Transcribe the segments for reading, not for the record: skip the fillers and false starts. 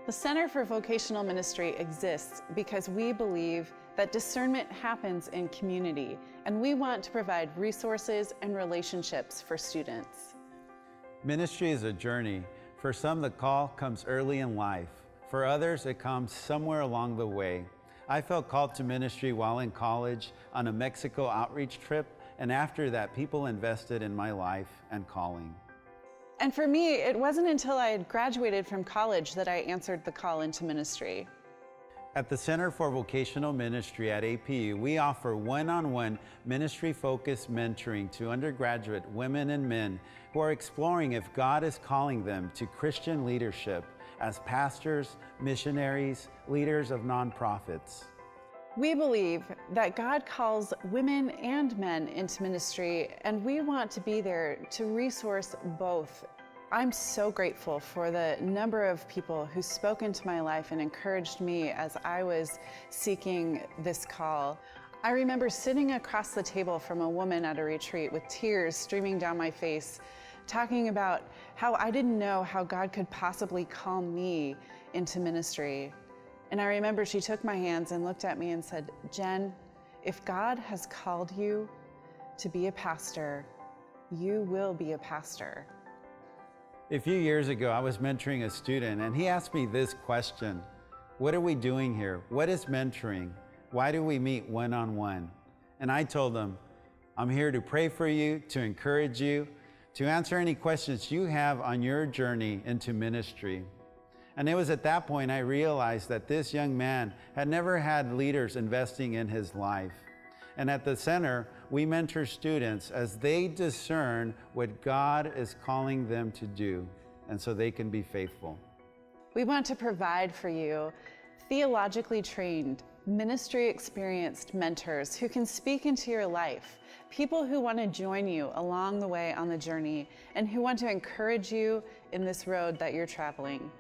The Center for Vocational Ministry exists because we believe that discernment happens in community, and we want to provide resources and relationships for students. Ministry is a journey. For some, the call comes early in life. For others, it comes somewhere along the way. I felt called to ministry while in college on a Mexico outreach trip, and after that, people invested in my life and calling. And for me, it wasn't until I had graduated from college that I answered the call into ministry. At the Center for Vocational Ministry at APU, we offer one-on-one ministry-focused mentoring to undergraduate women and men who are exploring if God is calling them to Christian leadership as pastors, missionaries, leaders of nonprofits. We believe that God calls women and men into ministry, and we want to be there to resource both. I'm so grateful for the number of people who spoke into my life and encouraged me as I was seeking this call. I remember sitting across the table from a woman at a retreat with tears streaming down my face, talking about how I didn't know how God could possibly call me into ministry. And I remember she took my hands and looked at me and said, "Jen, if God has called you to be a pastor, you will be a pastor." A few years ago, I was mentoring a student, and he asked me this question: what are we doing here? What is mentoring? Why do we meet one-on-one? And I told him, I'm here to pray for you, to encourage you, to answer any questions you have on your journey into ministry. And it was at that point I realized that this young man had never had leaders investing in his life. And at the center, we mentor students as they discern what God is calling them to do, and so they can be faithful. We want to provide for you theologically trained, ministry experienced mentors who can speak into your life, people who want to join you along the way on the journey, and who want to encourage you in this road that you're traveling.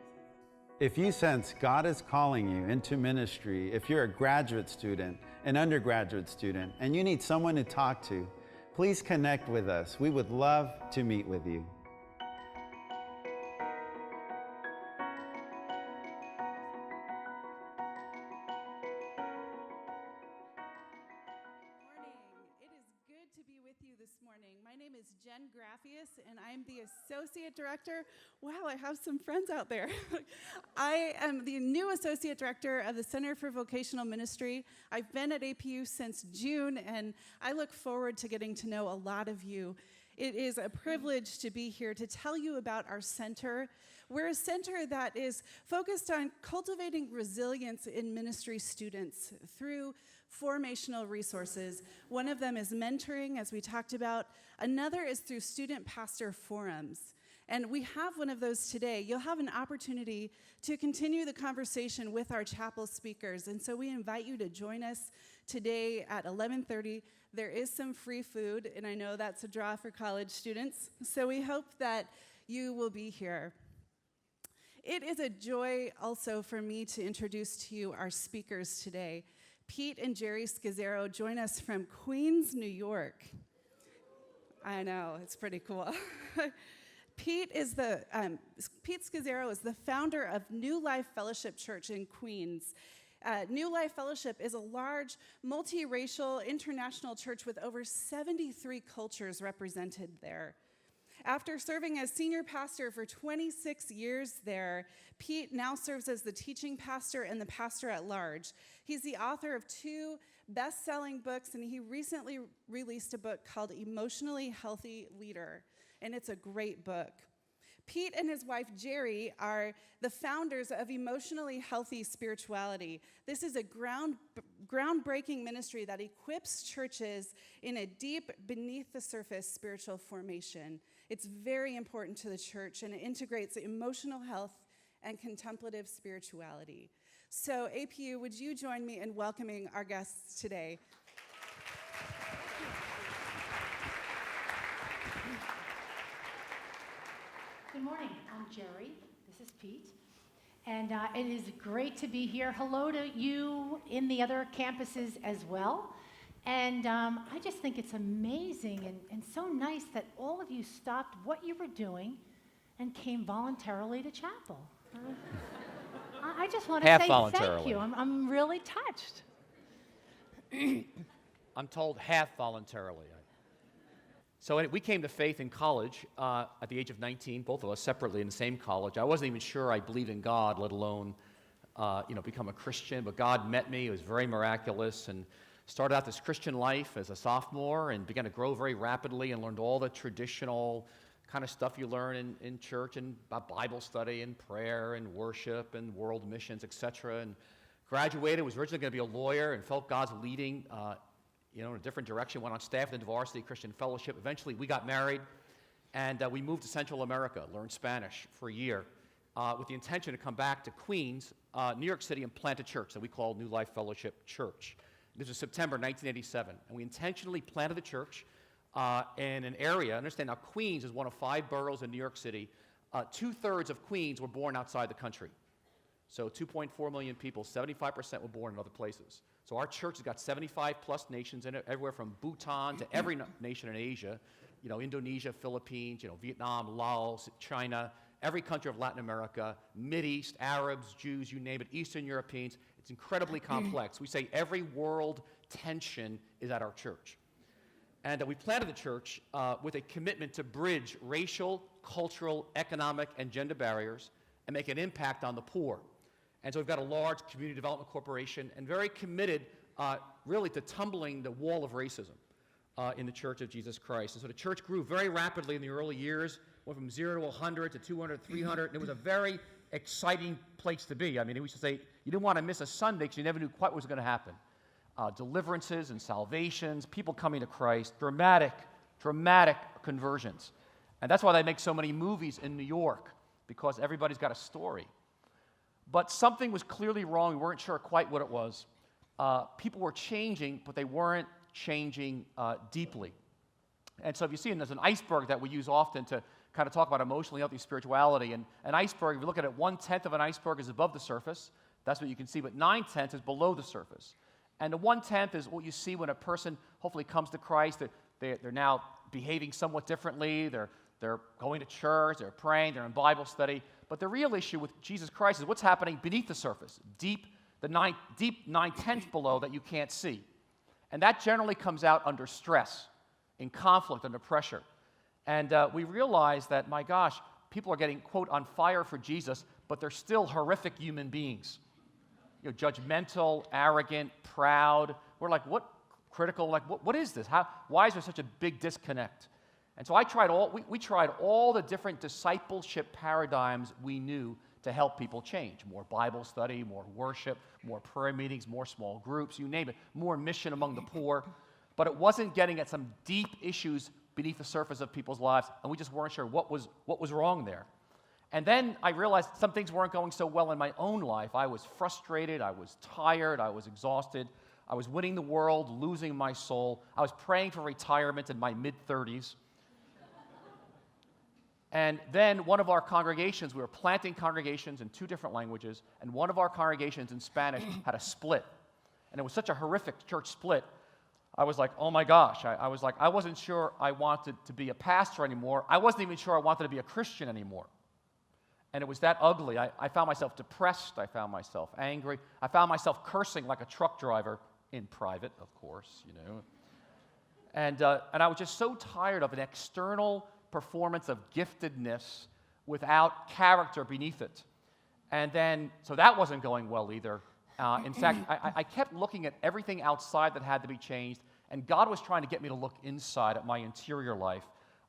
If you sense God is calling you into ministry, if you're a graduate student, an undergraduate student, and you need someone to talk to, please connect with us. We would love to meet with you. To be with you this morning. My name is Jen Graffius, and I'm the Associate Director. Wow, I have some friends out there. I am the new Associate Director of the Center for Vocational Ministry. I've been at APU since June, and I look forward to getting to know a lot of you. It is a privilege to be here to tell you about our center. We're a center that is focused on cultivating resilience in ministry students through formational resources. One of them is mentoring, as we talked about. Another is through student pastor forums. And we have one of those today. You'll have an opportunity to continue the conversation with our chapel speakers. And so we invite you to join us today at 11:30. There is some free food, and I know that's a draw for college students. So we hope that you will be here. It is a joy also for me to introduce to you our speakers today. Pete and Jerry Scazzero join us from Queens, New York. I know, it's pretty cool. Pete Scazzero is the founder of New Life Fellowship Church in Queens. New Life Fellowship is a large, multiracial, international church with over 73 cultures represented there. After serving as senior pastor for 26 years there, Pete now serves as the teaching pastor and the pastor at large. He's the author of 2 best-selling books, and he recently released a book called Emotionally Healthy Leader, and it's a great book. Pete and his wife, Jerry, are the founders of Emotionally Healthy Spirituality. This is a groundbreaking ministry that equips churches in a deep, beneath-the-surface spiritual formation. It's very important to the church, and it integrates emotional health and contemplative spirituality. So, APU, would you join me in welcoming our guests today? Good morning. I'm Jerry. This is Pete. And it is great to be here. Hello to you in the other campuses as well. And I just think it's amazing and so nice that all of you stopped what you were doing and came voluntarily to chapel. I just want to Half say voluntarily. thank you. I'm really touched. I'm told half voluntarily. So we came to faith in college at the age of 19, both of us separately in the same college. I wasn't even sure I believed in God, let alone become a Christian. But God met me. It was very miraculous, and started out this Christian life as a sophomore and began to grow very rapidly and learned all the traditional kind of stuff you learn in church, and about Bible study and prayer and worship and world missions, etc. And graduated, was originally going to be a lawyer, and felt God's leading in a different direction. Went on staff in the Varsity Christian Fellowship. Eventually, we got married, and we moved to Central America, learned Spanish for a year, with the intention to come back to Queens, New York City, and plant a church that we called New Life Fellowship Church. This was September 1987, and we intentionally planted the church in an area. Understand now, Queens is one of 5 boroughs in New York City. 2/3 of Queens were born outside the country. So 2.4 million people, 75% were born in other places. So our church has got 75 plus nations in it, everywhere from Bhutan to every nation in Asia, Indonesia, Philippines, Vietnam, Laos, China, every country of Latin America, Mideast, Arabs, Jews, you name it, Eastern Europeans. It's incredibly complex. We say every world tension is at our church. And we planted the church with a commitment to bridge racial, cultural, economic, and gender barriers and make an impact on the poor. And so we've got a large community development corporation and very committed really to tumbling the wall of racism in the Church of Jesus Christ. And so the church grew very rapidly in the early years, went from 0 to 100 to 200, 300, and it was a very exciting place to be. I mean, we used to say you didn't want to miss a Sunday because you never knew quite what was going to happen. Deliverances and salvations, people coming to Christ, dramatic conversions. And that's why they make so many movies in New York, because everybody's got a story. But something was clearly wrong. We weren't sure quite what it was. People were changing, but they weren't changing deeply. And so if you see, and there's an iceberg that we use often to kind of talk about emotionally healthy spirituality. And an iceberg, if you look at it, 1/10 of an iceberg is above the surface. That's what you can see. But 9/10 is below the surface. And the 1/10 is what you see when a person hopefully comes to Christ. They're now behaving somewhat differently. They're going to church. They're praying. They're in Bible study. But the real issue with Jesus Christ is what's happening beneath the surface, deep 9/10 below that you can't see. And that generally comes out under stress, in conflict, under pressure. And we realize that, my gosh, people are getting, quote, on fire for Jesus, but they're still horrific human beings. Judgmental, arrogant, proud. We're like, what? Critical? Like, what is this? Why is there such a big disconnect? And so we tried all the different discipleship paradigms we knew to help people change. More Bible study, more worship, more prayer meetings, more small groups, you name it, more mission among the poor. But it wasn't getting at some deep issues beneath the surface of people's lives, and we just weren't sure what was wrong there. And then I realized some things weren't going so well in my own life. I was frustrated, I was tired, I was exhausted. I was winning the world, losing my soul. I was praying for retirement in my mid-30s. And then one of our congregations, we were planting congregations in 2 different languages, and one of our congregations in Spanish had a split. And it was such a horrific church split. I was like, oh my gosh. I was like, I wasn't sure I wanted to be a pastor anymore. I wasn't even sure I wanted to be a Christian anymore. And it was that ugly. I found myself depressed. I found myself angry. I found myself cursing like a truck driver in private, of course, And I was just so tired of an external performance of giftedness without character beneath it. And then, so that wasn't going well either. In fact, I kept looking at everything outside that had to be changed, and God was trying to get me to look inside at my interior life.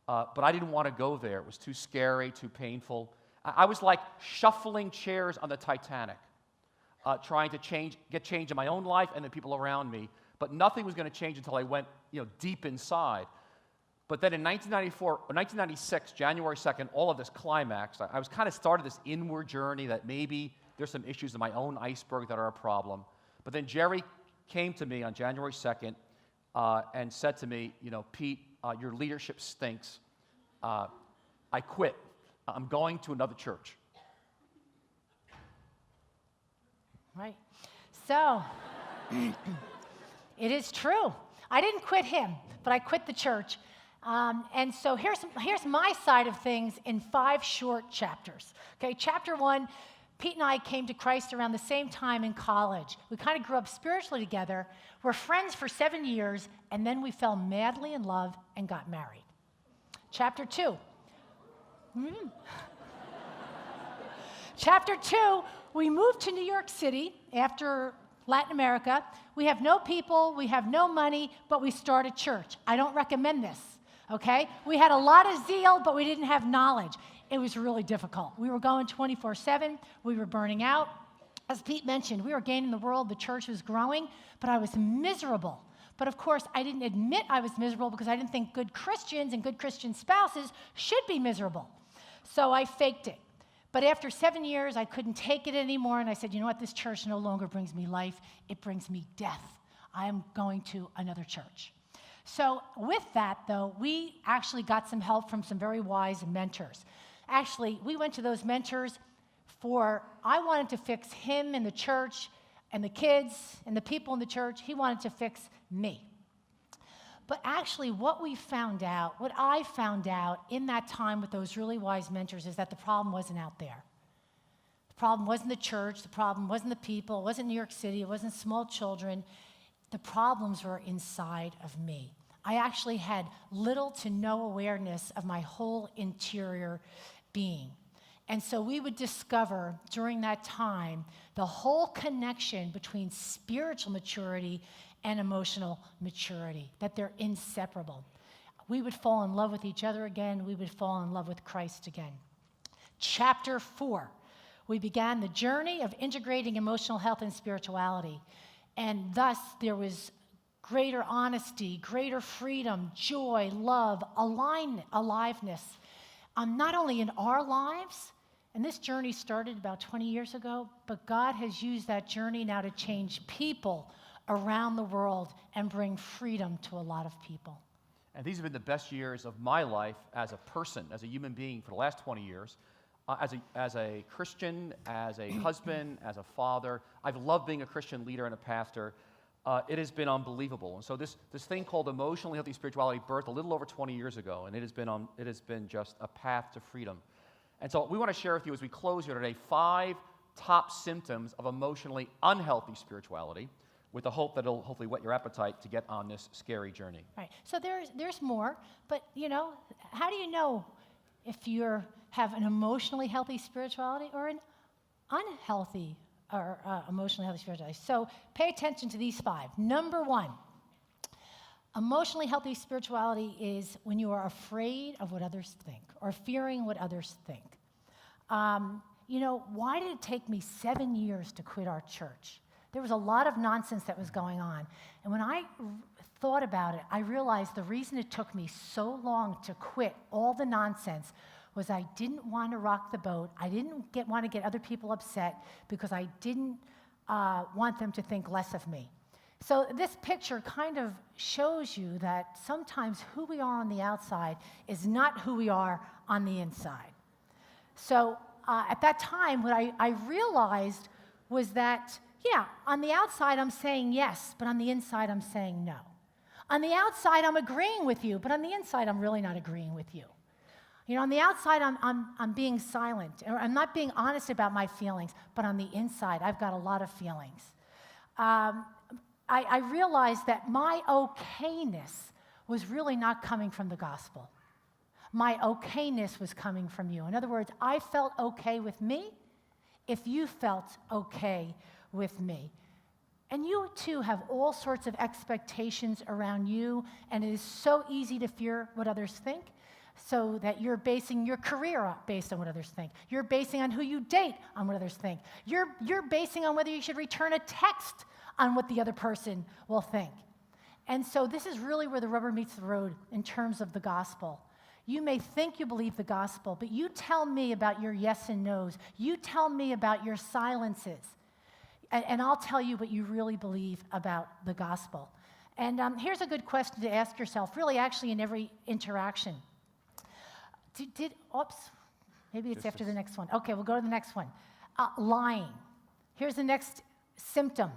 But I didn't want to go there. It was too scary, too painful. I was like shuffling chairs on the Titanic, trying to get change in my own life and the people around me. But nothing was going to change until I went, deep inside. But then in 1996, January 2nd, all of this climaxed. I was kind of started this inward journey that maybe there's some issues in my own iceberg that are a problem. But then Jerry came to me on January 2nd and said to me, Pete, your leadership stinks. I quit. I'm going to another church. Right. So, it is true. I didn't quit him, but I quit the church. And so here's my side of things in 5 short chapters. Okay, chapter 1, Pete and I came to Christ around the same time in college. We kind of grew up spiritually together. We're friends for 7 years, and then we fell madly in love and got married. Chapter 2. Chapter 2, we moved to New York City after Latin America. We have no people, we have no money, but we started church. I don't recommend this, okay? We had a lot of zeal, but we didn't have knowledge. It was really difficult. We were going 24/7. We were burning out. As Pete mentioned, we were gaining the world. The church was growing, but I was miserable. But of course, I didn't admit I was miserable because I didn't think good Christians and good Christian spouses should be miserable. So I faked it. But after 7 years, I couldn't take it anymore, and I said, you know what, this church no longer brings me life, it brings me death. I am going to another church. So with that, though, we actually got some help from some very wise mentors. Actually, we went to those mentors I wanted to fix him in the church and the kids and the people in the church. He wanted to fix me. But actually, what I found out in that time with those really wise mentors is that the problem wasn't out there. The problem wasn't the church. The problem wasn't the people. It wasn't New York City. It wasn't small children. The problems were inside of me. I actually had little to no awareness of my whole interior being. And so we would discover during that time the whole connection between spiritual maturity and emotional maturity, that they're inseparable. We would fall in love with each other again. We would fall in love with Christ again. Chapter 4, we began the journey of integrating emotional health and spirituality. And thus, there was greater honesty, greater freedom, joy, love, aliveness, not only in our lives, and this journey started about 20 years ago, but God has used that journey now to change people around the world and bring freedom to a lot of people. And these have been the best years of my life as a person, as a human being for the last 20 years. As a Christian, as a husband, as a father. I've loved being a Christian leader and a pastor. It has been unbelievable. And so this thing called emotionally healthy spirituality birthed a little over 20 years ago, and it has been just a path to freedom. And so we want to share with you as we close here today 5 top symptoms of emotionally unhealthy spirituality, with the hope that it'll hopefully whet your appetite to get on this scary journey. Right. So there's more, but how do you know if you have an emotionally healthy spirituality or an unhealthy or emotionally healthy spirituality? So pay attention to these 5. Number 1, emotionally healthy spirituality is when you are afraid of what others think or fearing what others think. Why did it take me 7 years to quit our church? There was a lot of nonsense that was going on. And when I thought about it, I realized the reason it took me so long to quit all the nonsense was I didn't want to rock the boat. I didn't want to get other people upset because I didn't want them to think less of me. So this picture kind of shows you that sometimes who we are on the outside is not who we are on the inside. So at that time, what I realized was that, on the outside I'm saying yes, but on the inside I'm saying no. On the outside I'm agreeing with you, but on the inside I'm really not agreeing with you. On the outside I'm being silent, or I'm not being honest about my feelings, but on the inside I've got a lot of feelings. I realized that my okayness was really not coming from the gospel. My okayness was coming from you. In other words, I felt okay with me if you felt okay with me. And you too have all sorts of expectations around you, and it is so easy to fear what others think, so that you're basing your career based on what others think. You're basing on who you date on what others think. You're basing on whether you should return a text on what the other person will think. And so this is really where the rubber meets the road in terms of the gospel. You may think you believe the gospel, but you tell me about your yes and no's. You tell me about your silences. And I'll tell you what you really believe about the gospel. And here's a good question to ask yourself, really actually in every interaction. Maybe it's after the next one. Okay, we'll go to the next one. Lying. Here's the next symptom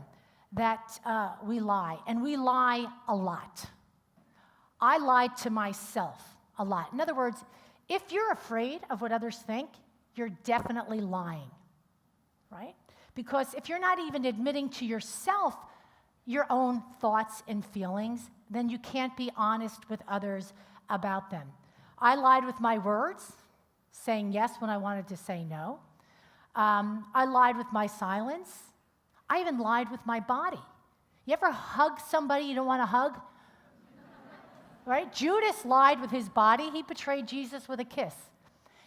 that we lie, and we lie a lot. I lie to myself a lot. In other words, if you're afraid of what others think, you're definitely lying. right? Because if you're not even admitting to yourself your own thoughts and feelings, then you can't be honest with others about them. I lied with my words, saying yes when I wanted to say no. I lied with my silence. I even lied with my body. You ever hug somebody you don't want to hug? Right? Judas lied with his body. He betrayed Jesus with a kiss.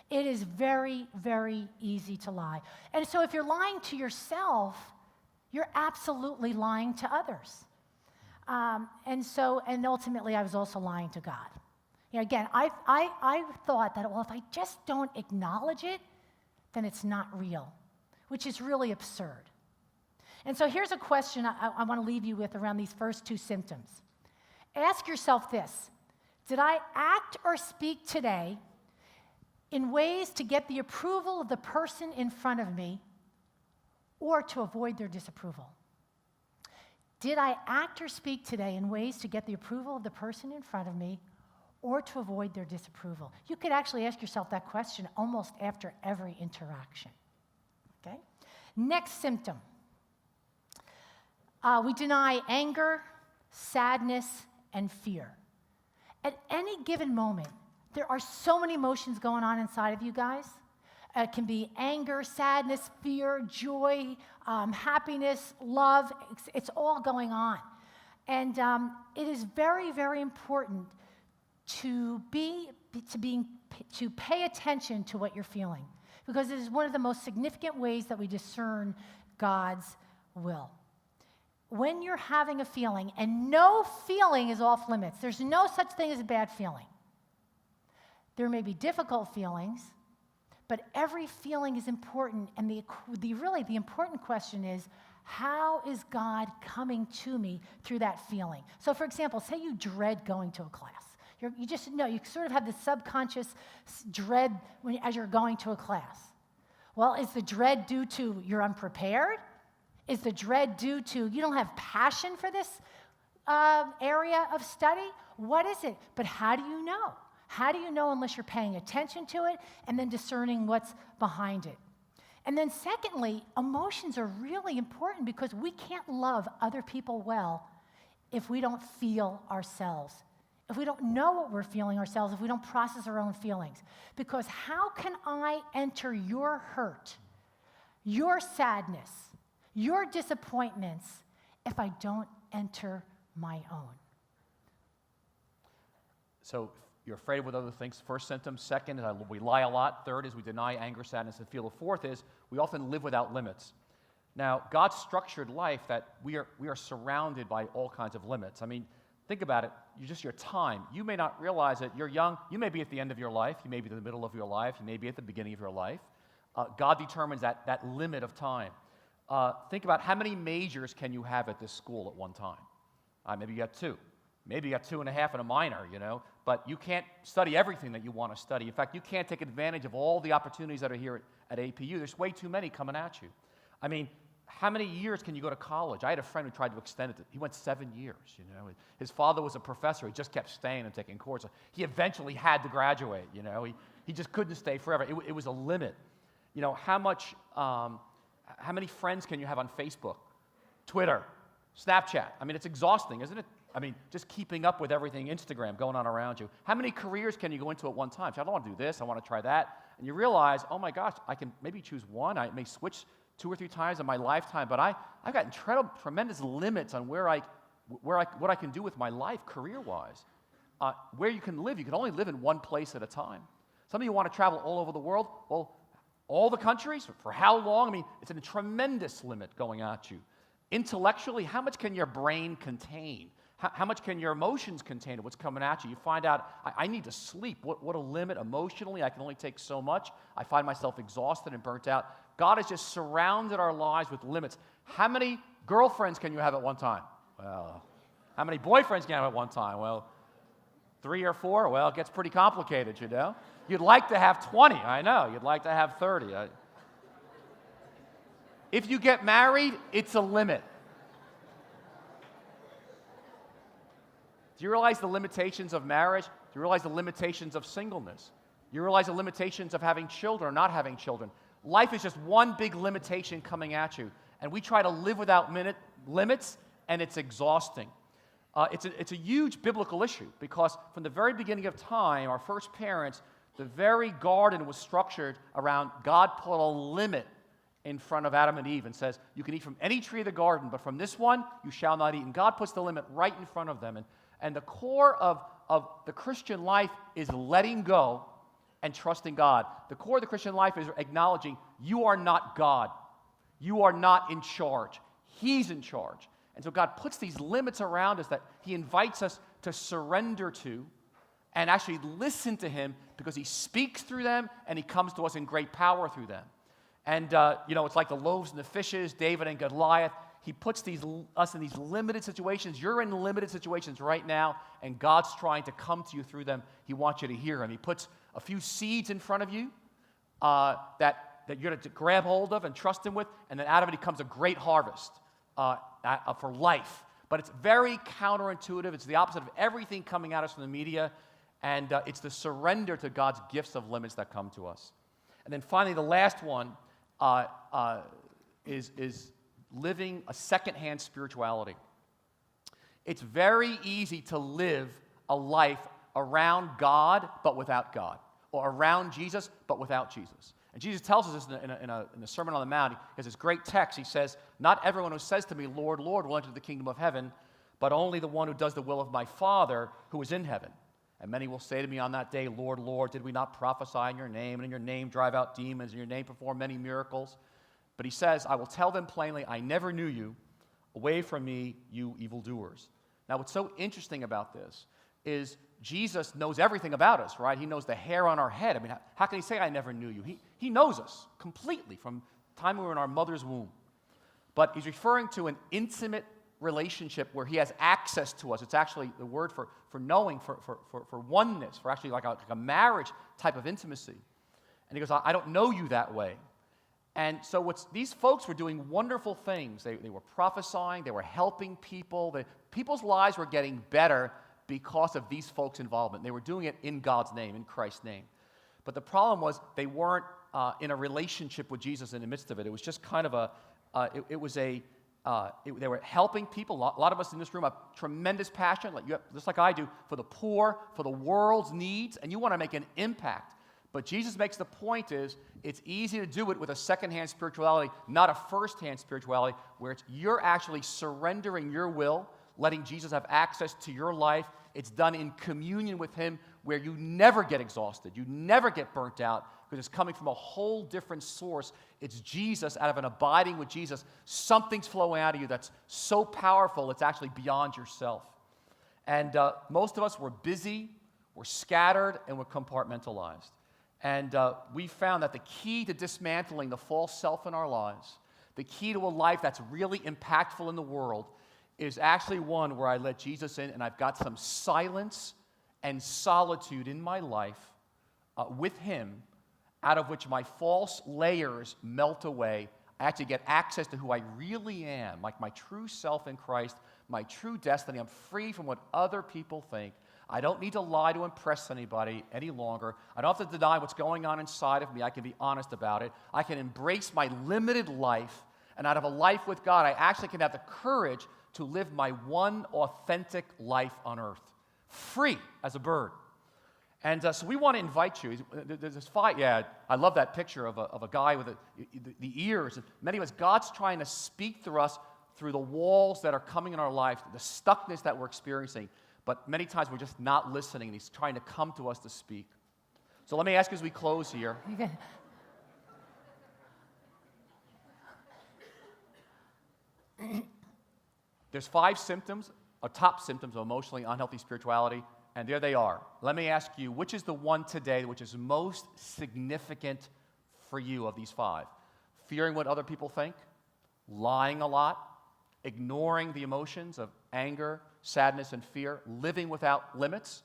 It is very, very easy to lie. And so if you're lying to yourself, you're absolutely lying to others. And ultimately, I was also lying to God. You know, again, I thought that, well, if I just don't acknowledge it, then it's not real, which is really absurd. And so here's a question I want to leave you with around these first two symptoms. Ask yourself this: did I act or speak today in ways to get the approval of the person in front of me or to avoid their disapproval? Did I act or speak today in ways to get the approval of the person in front of me or to avoid their disapproval? You could actually ask yourself that question almost after every interaction. Okay? Next symptom. We deny anger, sadness, and fear. At any given moment, there are so many emotions going on inside of you guys. It can be anger, sadness, fear, joy, happiness, love. It's all going on. And it is very, very important to pay attention to what you're feeling, because it is one of the most significant ways that we discern God's will. When you're having a feeling, and no feeling is off limits, there's no such thing as a bad feeling. There may be difficult feelings, but every feeling is important, and the important question is, how is God coming to me through that feeling? So for example, say you dread going to a class. You just know, you sort of have this subconscious dread as you're going to a class. Well, is the dread due to you're unprepared? Is the dread due to you don't have passion for this area of study? What is it? But how do you know? How do you know unless you're paying attention to it and then discerning what's behind it? And then secondly, emotions are really important, because we can't love other people well if we don't feel ourselves, if we don't know what we're feeling ourselves, if we don't process our own feelings. Because how can I enter your hurt, your sadness, your disappointments if I don't enter my own? So you're afraid with other things. First symptom. Second is we lie a lot. Third is we deny anger, sadness, and fear. The fourth is we often live without limits. Now, God structured life that we are surrounded by all kinds of limits. I mean, think about it. Your time. You may not realize it. You're young. You may be at the end of your life. You may be in the middle of your life. You may be at the beginning of your life. God determines that limit of time. Think about how many majors can you have at this school at one time. Maybe you got 2. Maybe you got 2.5 and a minor, but you can't study everything that you want to study. In fact, you can't take advantage of all the opportunities that are here at APU. There's way too many coming at you. I mean, how many years can you go to college? I had a friend who tried to extend it. He went 7 years, His father was a professor. He just kept staying and taking courses. He eventually had to graduate, He just couldn't stay forever. It was a limit. How many friends can you have on Facebook, Twitter, Snapchat? I mean, it's exhausting, isn't it? I mean, just keeping up with everything, Instagram going on around you. How many careers can you go into at one time? So I don't want to do this, I want to try that. And you realize, oh my gosh, I can maybe choose one. I may switch 2 or 3 times in my lifetime, but I've got tremendous limits on what I can do with my life career-wise. Where you can live, you can only live in one place at a time. Some of you want to travel all over the world. Well, all the countries, for how long? I mean, it's a tremendous limit going at you. Intellectually, how much can your brain contain? How much can your emotions contain what's coming at you? You find out, I need to sleep. What a limit emotionally. I can only take so much. I find myself exhausted and burnt out. God has just surrounded our lives with limits. How many girlfriends can you have at one time? Well, how many boyfriends can you have at one time? Well, 3 or 4? Well, it gets pretty complicated, You'd like to have 20. I know. You'd like to have 30. If you get married, it's a limit. Do you realize the limitations of marriage? Do you realize the limitations of singleness? Do you realize the limitations of having children or not having children? life is just one big limitation coming at you. And we try to live without limits, and it's exhausting. It's a huge biblical issue because from the very beginning of time, our first parents, the very garden was structured around God put a limit in front of Adam and Eve and says, you can eat from any tree of the garden, but from this one you shall not eat. And God puts the limit right in front of them. And the core of the Christian life is letting go and trusting God. The core of the Christian life is acknowledging you are not God. You are not in charge. He's in charge. And so God puts these limits around us that He invites us to surrender to and actually listen to Him because He speaks through them and He comes to us in great power through them. And, it's like the loaves and the fishes, David and Goliath. He puts us in these limited situations. You're in limited situations right now, and God's trying to come to you through them. He wants you to hear Him. He puts a few seeds in front of you that you're going to grab hold of and trust Him with, and then out of it comes a great harvest for life. But it's very counterintuitive. It's the opposite of everything coming at us from the media, and it's the surrender to God's gifts of limits that come to us. And then finally, the last one is living a secondhand spirituality. It's very easy to live a life around God but without God, or around Jesus but without Jesus. And Jesus tells us this in the Sermon on the Mount. He has this great text. He says, not everyone who says to me, Lord, Lord, will enter the kingdom of heaven, but only the one who does the will of my Father who is in heaven. And many will say to me on that day, Lord, Lord, did we not prophesy in your name, and in your name drive out demons, and in your name perform many miracles? But he says, I will tell them plainly, I never knew you. Away from me, you evildoers. Now, what's so interesting about this is Jesus knows everything about us, right? He knows the hair on our head. I mean, how can he say, I never knew you? He knows us completely from the time we were in our mother's womb. But he's referring to an intimate relationship where he has access to us. It's actually the word for knowing, for oneness, for actually like a marriage type of intimacy. And he goes, I don't know you that way. And so these folks were doing wonderful things. They were prophesying. They were helping people. People's lives were getting better because of these folks' involvement. They were doing it in God's name, in Christ's name. But the problem was they weren't in a relationship with Jesus in the midst of it. It was just kind of they were helping people. A lot of us in this room have tremendous passion, just like I do, for the poor, for the world's needs, and you want to make an impact. But Jesus makes the point is, it's easy to do it with a second-hand spirituality, not a first-hand spirituality, where you're actually surrendering your will, letting Jesus have access to your life. It's done in communion with Him, where you never get exhausted, you never get burnt out, because it's coming from a whole different source. It's Jesus. Out of an abiding with Jesus, something's flowing out of you that's so powerful, it's actually beyond yourself. And most of us, we're busy, we're scattered, and we're compartmentalized. And we found that the key to dismantling the false self in our lives, the key to a life that's really impactful in the world, is actually one where I let Jesus in and I've got some silence and solitude in my life with Him, out of which my false layers melt away. I actually get access to who I really am, like my true self in Christ, my true destiny. I'm free from what other people think. I don't need to lie to impress anybody any longer. I don't have to deny what's going on inside of me. I can be honest about it. I can embrace my limited life, and out of a life with God, I actually can have the courage to live my one authentic life on earth, free as a bird. And so we want to invite you. There's this fight. Yeah, I love that picture of a guy with the ears. In many ways, God's trying to speak through us through the walls that are coming in our life, the stuckness that we're experiencing. But many times we're just not listening, and He's trying to come to us to speak. So let me ask you as we close here. There's 5 symptoms, or top symptoms of emotionally unhealthy spirituality, and there they are. Let me ask you, which is the one today which is most significant for you of these 5? Fearing what other people think, lying a lot, ignoring the emotions of anger, sadness, and fear, living without limits,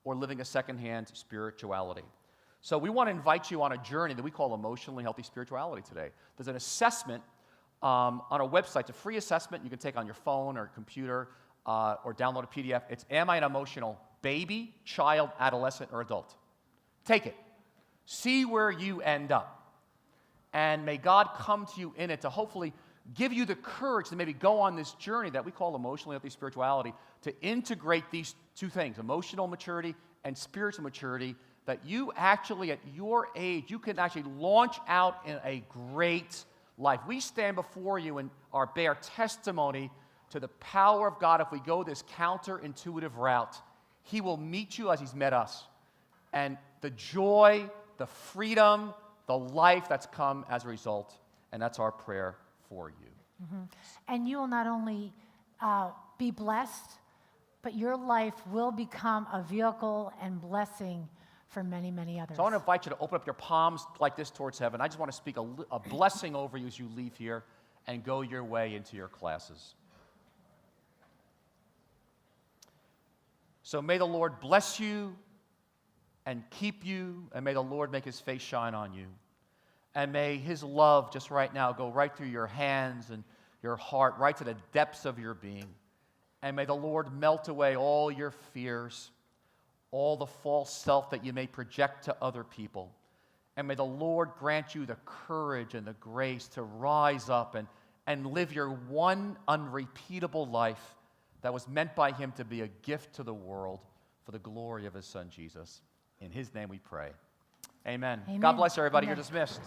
or living a second-hand spirituality. So we want to invite you on a journey that we call emotionally healthy spirituality today. There's an assessment on our website. It's a free assessment you can take on your phone or computer or download a PDF. It's Am I an Emotional Baby, Child, Adolescent, or Adult? Take it. See where you end up. And may God come to you in it to hopefully give you the courage to maybe go on this journey that we call emotional healthy spirituality, to integrate these two things, emotional maturity and spiritual maturity, that you actually, at your age, you can actually launch out in a great life. We stand before you and bear testimony to the power of God. If we go this counterintuitive route, He will meet you as He's met us. And the joy, the freedom, the life that's come as a result. And that's our prayer for you. Mm-hmm. And you will not only be blessed, but your life will become a vehicle and blessing for many, many others. So I want to invite you to open up your palms like this towards heaven. I just want to speak a blessing over you as you leave here and go your way into your classes. So may the Lord bless you and keep you, and may the Lord make His face shine on you. And may His love just right now go right through your hands and your heart, right to the depths of your being. And may the Lord melt away all your fears, all the false self that you may project to other people. And may the Lord grant you the courage and the grace to rise up and live your one unrepeatable life that was meant by Him to be a gift to the world for the glory of His Son, Jesus. In His name we pray. Amen. Amen. God bless everybody. Amen. You're dismissed.